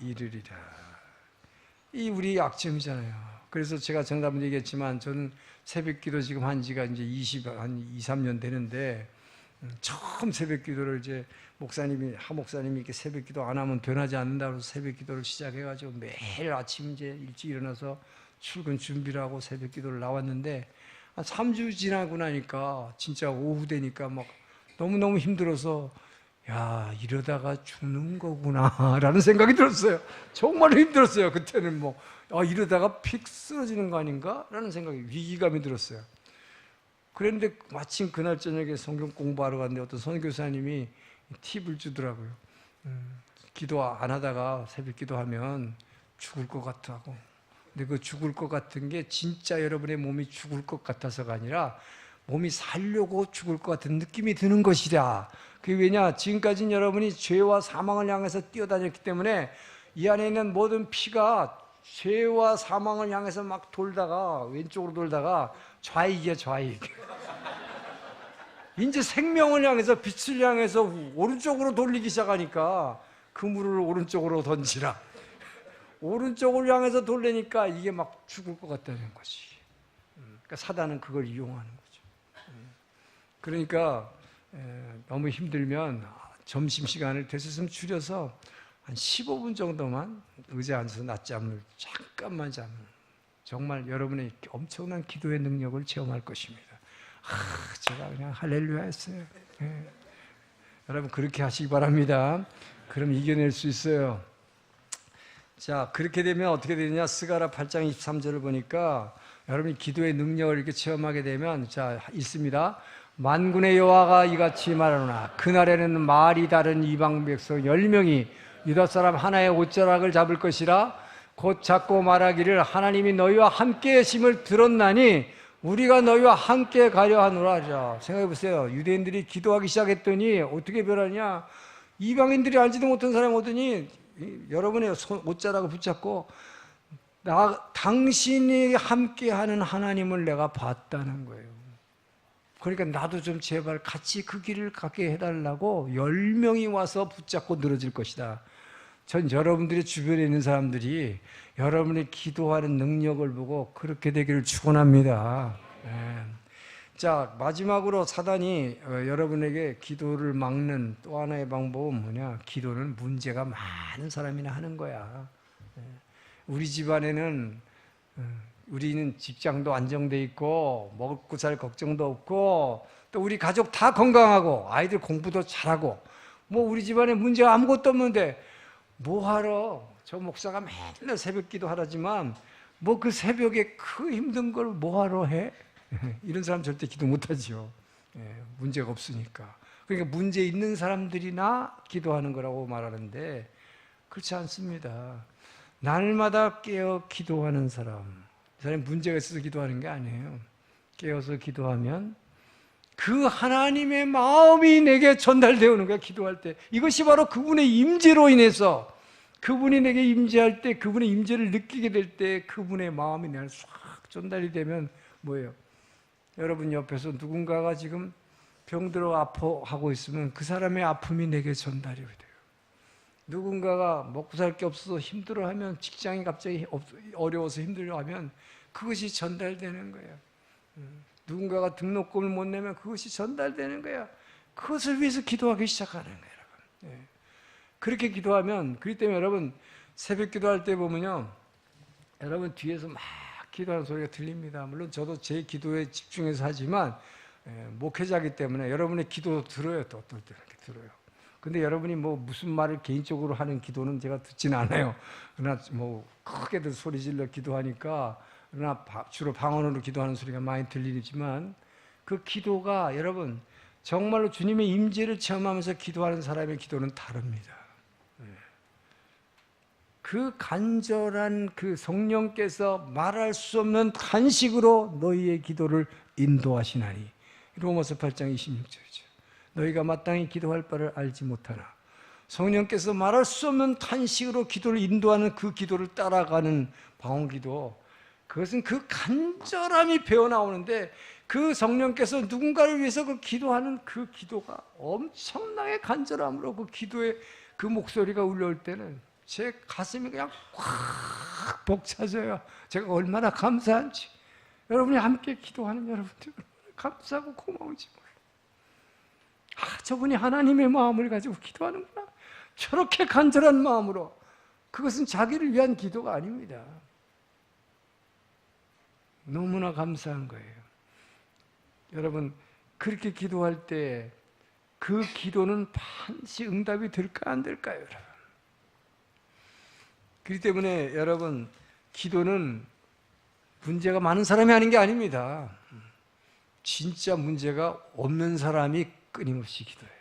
이르리라. 이 우리 약점이잖아요. 그래서 제가 정답은 얘기했지만 저는 새벽기도 지금 한 지가 이제 23년 되는데 처음 새벽기도를 이제 하목사님이 이렇게 새벽기도 안 하면 변하지 않는다고 해서 새벽기도를 시작해가지고 매일 아침 이제 일찍 일어나서 출근 준비를 하고 새벽기도를 나왔는데 한 3주 지나고 나니까 진짜 오후 되니까 막 너무너무 힘들어서 야, 이러다가 죽는 거구나 라는 생각이 들었어요. 정말 힘들었어요. 그때는 이러다가 픽 쓰러지는 거 아닌가? 라는 생각이, 위기감이 들었어요. 그런데 마침 그날 저녁에 성경 공부하러 갔는데 어떤 선교사님이 팁을 주더라고요. 기도 안 하다가 새벽 기도하면 죽을 것 같다고. 근데 그 죽을 것 같은 게 진짜 여러분의 몸이 죽을 것 같아서가 아니라 몸이 살려고 죽을 것 같은 느낌이 드는 것이다. 그게 왜냐? 지금까지는 여러분이 죄와 사망을 향해서 뛰어다녔기 때문에 이 안에 있는 모든 피가 죄와 사망을 향해서 막 돌다가 왼쪽으로 돌다가 좌익이야, 좌익. 이제 생명을 향해서, 빛을 향해서 오른쪽으로 돌리기 시작하니까 그물을 오른쪽으로 던지라. 오른쪽을 향해서 돌리니까 이게 막 죽을 것 같다는 거지. 그러니까 사단은 그걸 이용하는 거죠. 그러니까 너무 힘들면 점심시간을 되셨으면 줄여서 한 15분 정도만 의자에 앉아서 낮잠을 잠깐만 자면 정말 여러분의 엄청난 기도의 능력을 체험할 것입니다. 제가 그냥 할렐루야 했어요. 여러분 그렇게 하시기 바랍니다. 그럼 이겨낼 수 있어요. 자, 그렇게 되면 어떻게 되느냐? 스가랴 8장 23절을 보니까 여러분이 기도의 능력을 이렇게 체험하게 되면 자, 있습니다. 만군의 여호와가 이같이 말하노라. 그날에는 말이 다른 이방 백성 10명이 유다 사람 하나의 옷자락을 잡을 것이라. 곧 잡고 말하기를 하나님이 너희와 함께 하심을 들었나니 우리가 너희와 함께 가려 하노라. 생각해 보세요. 유대인들이 기도하기 시작했더니 어떻게 변하냐? 이방인들이 알지도 못한 사람이 오더니 여러분의 옷자락을 붙잡고 당신이 함께하는 하나님을 내가 봤다는 거예요. 그러니까 나도 좀 제발 같이 그 길을 가게 해달라고 10명이 와서 붙잡고 늘어질 것이다. 전 여러분들의 주변에 있는 사람들이 여러분의 기도하는 능력을 보고 그렇게 되기를 축원합니다. 자, 마지막으로 사단이 여러분에게 기도를 막는 또 하나의 방법은 뭐냐? 기도는 문제가 많은 사람이나 하는 거야. 우리 집안에는 우리는 직장도 안정돼 있고 먹고 살 걱정도 없고 또 우리 가족 다 건강하고 아이들 공부도 잘하고 우리 집안에 문제가 아무것도 없는데 뭐하러 저 목사가 맨날 새벽 기도하라지만 그 새벽에 그 힘든 걸 뭐하러 해? 이런 사람 절대 기도 못하지요. 문제가 없으니까. 그러니까 문제 있는 사람들이나 기도하는 거라고 말하는데 그렇지 않습니다. 날마다 깨어 기도하는 사람, 이 사람이 문제가 있어서 기도하는 게 아니에요. 깨어서 기도하면 그 하나님의 마음이 내게 전달되는 거야. 기도할 때 이것이 바로 그분의 임재로 인해서 그분이 내게 임재할 때, 그분의 임재를 느끼게 될 때 그분의 마음이 내게 싹 전달이 되면 뭐예요? 여러분 옆에서 누군가가 지금 병들어 아파하고 있으면 그 사람의 아픔이 내게 전달이 돼요. 누군가가 먹고 살 게 없어서 힘들어하면, 직장이 갑자기 어려워서 힘들어하면 그것이 전달되는 거예요. 누군가가 등록금을 못 내면 그것이 전달되는 거야. 그것을 위해서 기도하기 시작하는 거예요, 여러분. 그렇게 기도하면, 그렇기 때문에 여러분 새벽 기도할 때 보면요, 여러분 뒤에서 막 기도하는 소리가 들립니다. 물론 저도 제 기도에 집중해서 하지만 목회자이기 때문에 여러분의 기도 들어요. 또 어떨 때 이렇게 들어요. 근데 여러분이 무슨 말을 개인적으로 하는 기도는 제가 듣지는 않아요. 그러나 크게들 소리 질러 기도하니까, 그러나 주로 방언으로 기도하는 소리가 많이 들리지만 그 기도가 여러분 정말로 주님의 임재를 체험하면서 기도하는 사람의 기도는 다릅니다. 그 간절한 그 성령께서 말할 수 없는 탄식으로 너희의 기도를 인도하시나니. 로마서 8장 26절이죠. 너희가 마땅히 기도할 바를 알지 못하나. 성령께서 말할 수 없는 탄식으로 기도를 인도하는 그 기도를 따라가는 방언기도, 그것은 그 간절함이 배어나오는데 그 성령께서 누군가를 위해서 그 기도하는 그 기도가 엄청나게 간절함으로 그 기도의 그 목소리가 울려올 때는 제 가슴이 그냥 확 벅차져요. 제가 얼마나 감사한지. 여러분이 함께 기도하는 여러분들 감사하고 고마운지 몰라요. 저분이 하나님의 마음을 가지고 기도하는구나. 저렇게 간절한 마음으로. 그것은 자기를 위한 기도가 아닙니다. 너무나 감사한 거예요. 여러분, 그렇게 기도할 때 그 기도는 반드시 응답이 될까 안 될까요, 여러분? 그렇기 때문에 여러분, 기도는 문제가 많은 사람이 하는 게 아닙니다. 진짜 문제가 없는 사람이 끊임없이 기도해요.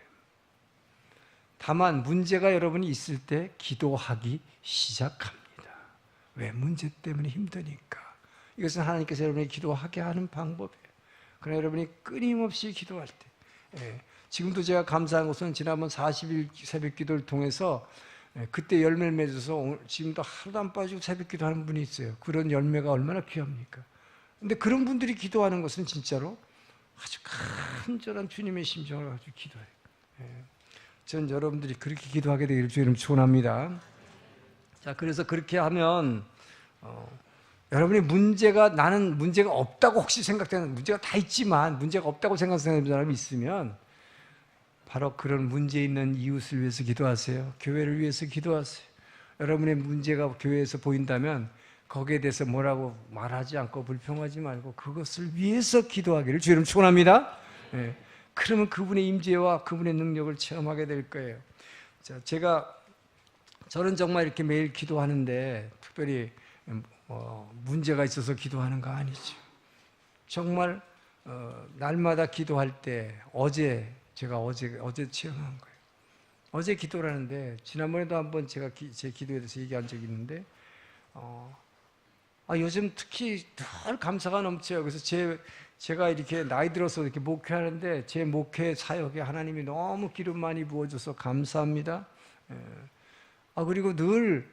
다만 문제가 여러분이 있을 때 기도하기 시작합니다. 왜? 문제 때문에 힘드니까. 이것은 하나님께서 여러분이 기도하게 하는 방법이에요. 그러나 여러분이 끊임없이 기도할 때, 지금도 제가 감사한 것은 지난번 40일 새벽 기도를 통해서 그때 열매를 맺어서 지금도 하루도 안 빠지고 새벽 기도하는 분이 있어요. 그런 열매가 얼마나 귀합니까? 근데 그런 분들이 기도하는 것은 진짜로 아주 간절한 주님의 심정을 가지고 기도해요. 전 여러분들이 그렇게 기도하게 되기를 주의 이름 축원합니다. 자, 그래서 그렇게 하면 여러분이 나는 문제가 없다고 혹시 생각되는, 문제가 다 있지만 문제가 없다고 생각하는 사람이 있으면 바로 그런 문제 있는 이웃을 위해서 기도하세요. 교회를 위해서 기도하세요. 여러분의 문제가 교회에서 보인다면 거기에 대해서 뭐라고 말하지 않고 불평하지 말고 그것을 위해서 기도하기를 주의 이름 축원합니다. 그러면 그분의 임재와 그분의 능력을 체험하게 될 거예요. 자, 저는 정말 이렇게 매일 기도하는데 특별히 문제가 있어서 기도하는 거 아니죠. 정말 날마다 기도할 때 제가 어제 체험한 거예요. 어제 기도를 하는데 지난번에도 한번 제가 제 기도에 대해서 얘기한 적이 있는데 요즘 특히 늘 감사가 넘쳐요. 그래서 제가 이렇게 나이 들어서 이렇게 목회하는데 제 목회 사역에 하나님이 너무 기름 많이 부어줘서 감사합니다. 그리고 늘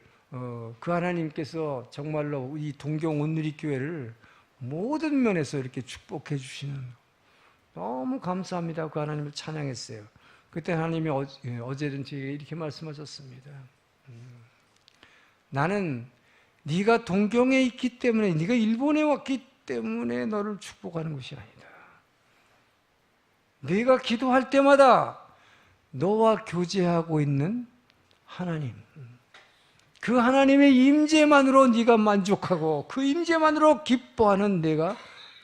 그 하나님께서 정말로 이 동경 온누리교회를 모든 면에서 이렇게 축복해 주시는 너무 감사합니다. 그 하나님을 찬양했어요. 그때 하나님이 어제는 제게 이렇게 말씀하셨습니다. 나는 네가 동경에 있기 때문에, 네가 일본에 왔기 때문에 너를 축복하는 것이 아니다. 네가 기도할 때마다 너와 교제하고 있는 하나님, 그 하나님의 임재만으로 네가 만족하고 그 임재만으로 기뻐하는 내가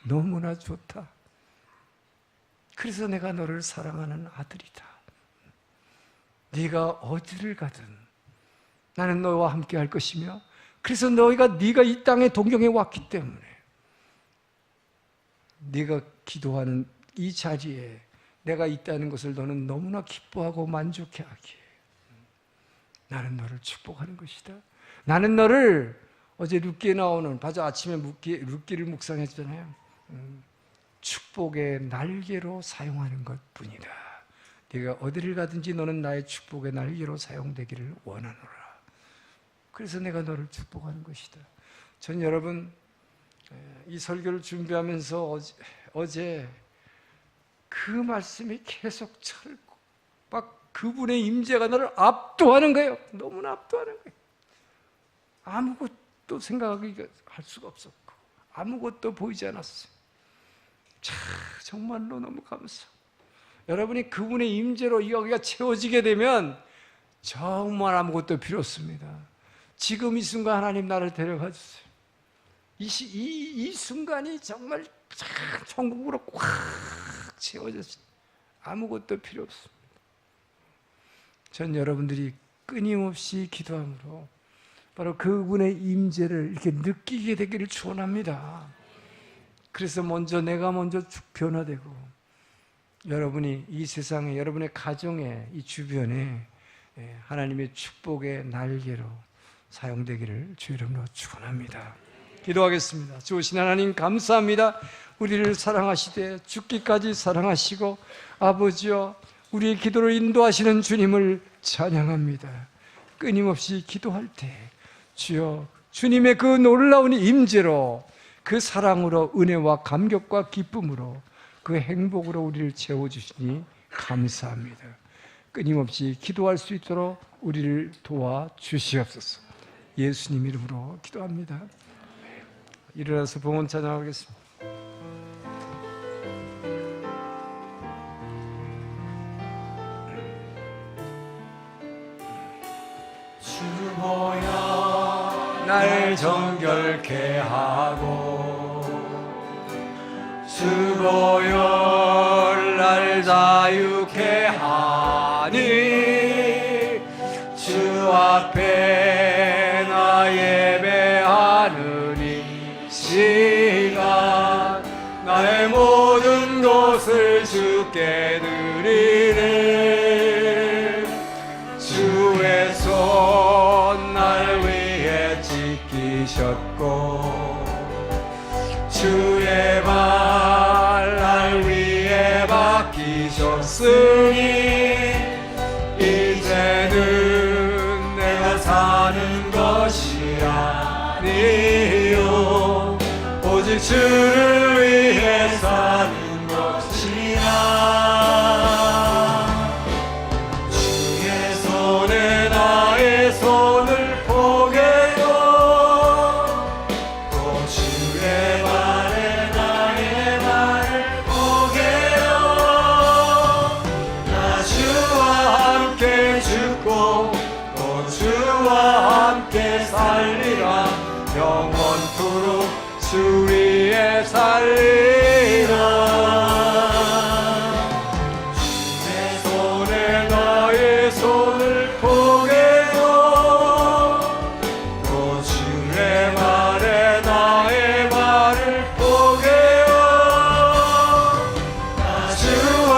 너무나 좋다. 그래서 내가 너를 사랑하는 아들이다. 네가 어디를 가든 나는 너와 함께 할 것이며, 그래서 네가 이 땅에 동경에 왔기 때문에 네가 기도하는 이 자리에 내가 있다는 것을 너는 너무나 기뻐하고 만족해하기에 나는 너를 축복하는 것이다. 나는 너를, 어제 룻기에 나오는, 바로 아침에 룻기를 묵상했잖아요. 축복의 날개로 사용하는 것뿐이다. 네가 어디를 가든지 너는 나의 축복의 날개로 사용되기를 원하노라. 그래서 내가 너를 축복하는 것이다. 전 여러분, 이 설교를 준비하면서 어제 그 말씀이 계속 철고 막 그분의 임재가 나를 압도하는 거예요. 너무나 압도하는 거예요. 아무것도 생각하기가 할 수가 없었고 아무것도 보이지 않았어요. 정말로 너무 감사. 여러분이 그분의 임재로 여기가 채워지게 되면 정말 아무것도 필요 없습니다. 지금 이 순간 하나님 나를 데려가 주세요. 이 순간이 정말 천국으로 꽉 채워졌어요. 아무것도 필요 없습니다. 전 여러분들이 끊임없이 기도함으로 바로 그분의 임재를 이렇게 느끼게 되기를 축원합니다. 그래서 내가 먼저 변화되고 여러분이 이 세상에, 여러분의 가정에, 이 주변에 하나님의 축복의 날개로 사용되기를 주 이름으로 축원합니다. 기도하겠습니다. 주신 하나님 감사합니다. 우리를 사랑하시되 죽기까지 사랑하시고 아버지여 우리의 기도를 인도하시는 주님을 찬양합니다. 끊임없이 기도할 때 주여 주님의 그 놀라운 임재로 그 사랑으로, 은혜와 감격과 기쁨으로, 그 행복으로 우리를 채워주시니 감사합니다. 끊임없이 기도할 수 있도록 우리를 도와주시옵소서. 예수님 이름으로 기도합니다. 일어나서 봉헌 찬양하겠습니다. 주보여 날 정결케 하고, 주보여 날 자유케 하니, 주 앞에 나 예배하느니 시간 나의 모든 것을 주께 드리네. 주의 손 날 위해 지키셨고, 주의 발 날 위해 박히셨으니, 이제는 내가 사는 것이 아니요 오직 주를 위해 사는 것이라. 주의 손에 나의 손을 포개요, 또 주의 발에 나의 발을 포개요. 나 주와 함께 죽고 또 주와 함께 살리라. 영원토록 주 위에 살리라. 주의 손에 나의 손을 포개요, 또 주의 발에 나의 발을 포개요. 나 주와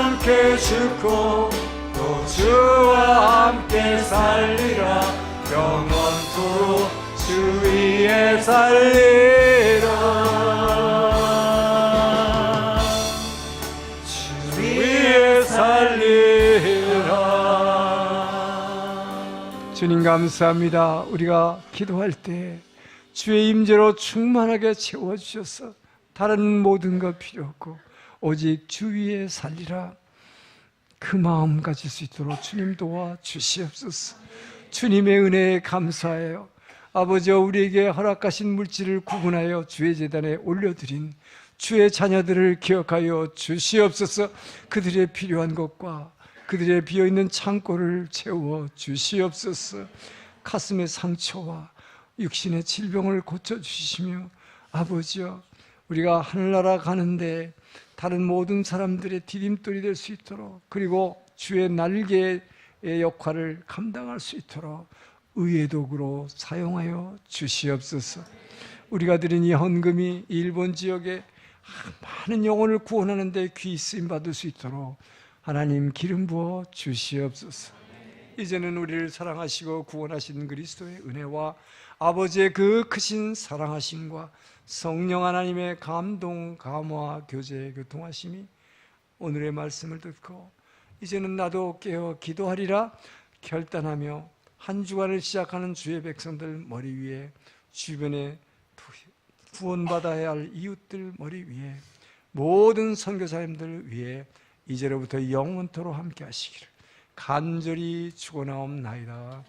함께 죽고 또 주와 함께 살리라. 영원토록 주 위에 살리라. 주 위에 살리라. 주님 감사합니다. 우리가 기도할 때 주의 임재로 충만하게 채워주셔서 다른 모든 것 필요 없고 오직 주 위에 살리라. 그 마음 가질 수 있도록 주님 도와주시옵소서. 주님의 은혜에 감사해요. 아버지여, 우리에게 허락하신 물질을 구분하여 주의 제단에 올려드린 주의 자녀들을 기억하여 주시옵소서. 그들의 필요한 것과 그들의 비어있는 창고를 채워 주시옵소서. 가슴의 상처와 육신의 질병을 고쳐주시며, 아버지여, 우리가 하늘나라 가는데 다른 모든 사람들의 디딤돌이 될 수 있도록, 그리고 주의 날개의 역할을 감당할 수 있도록 의의 도구로 사용하여 주시옵소서. 우리가 드린 이 헌금이 일본 지역에 많은 영혼을 구원하는 데 귀히 쓰임 받을 수 있도록 하나님 기름 부어 주시옵소서. 이제는 우리를 사랑하시고 구원하신 그리스도의 은혜와 아버지의 그 크신 사랑하심과 성령 하나님의 감동, 감화, 교제, 교통하심이 오늘의 말씀을 듣고 이제는 나도 깨어 기도하리라 결단하며 한 주간을 시작하는 주의 백성들 머리 위에, 주변에 구원받아야 할 이웃들 머리 위에, 모든 선교사님들 위에 이제로부터 영원토록 함께 하시기를 간절히 축원하옵나이다.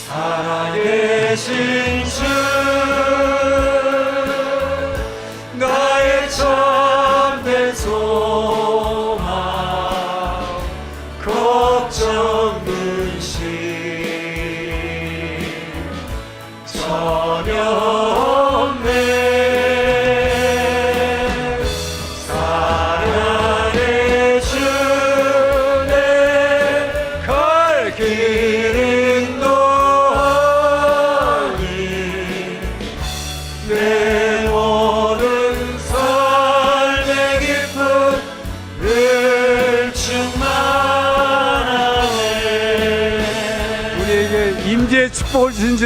살아계신 주, 나의 참된 소망, 걱정 근심 전혀 없네. 사랑의 주내 갈 길은 너니, 내 모든 삶의 기쁨을 충만하네. 우리에게 임재의 축복을 주신 주